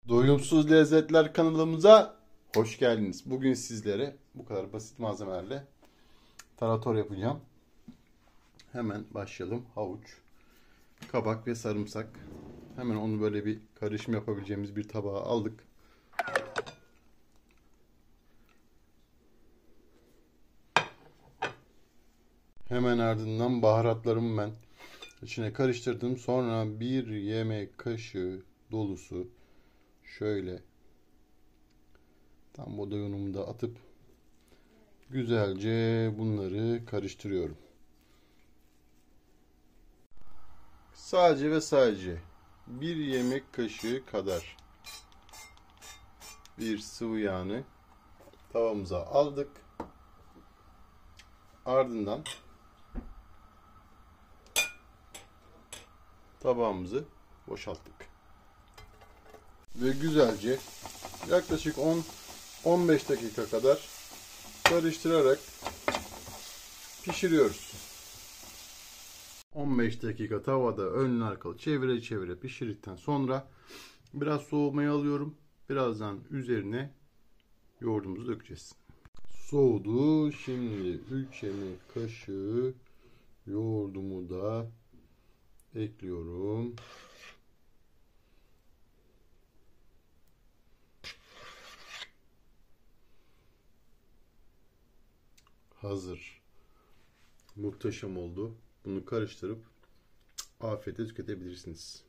Doyumsuz Lezzetler kanalımıza hoş geldiniz. Bugün sizlere bu kadar basit malzemelerle tarator yapacağım. Hemen başlayalım. Havuç, kabak ve sarımsak. Hemen onu böyle bir karışım yapabileceğimiz bir tabağa aldık. Hemen ardından baharatlarımı ben içine karıştırdım. Sonra bir yemek kaşığı dolusu şöyle tam bu doyunumu da atıp güzelce bunları karıştırıyorum. Sadece ve sadece bir yemek kaşığı kadar bir sıvı yağını tavamıza aldık. Ardından tabağımızı boşalttık. Ve güzelce yaklaşık 10-15 dakika kadar karıştırarak pişiriyoruz. 15 dakika tavada önlü arkalı çevire çevire pişirdikten sonra biraz soğumaya alıyorum. Birazdan üzerine yoğurdumuzu dökeceğiz. Soğudu. Şimdi 3 yemek kaşığı yoğurdumu da ekliyorum. Hazır. Muhteşem oldu. Bunu karıştırıp afiyetle tüketebilirsiniz.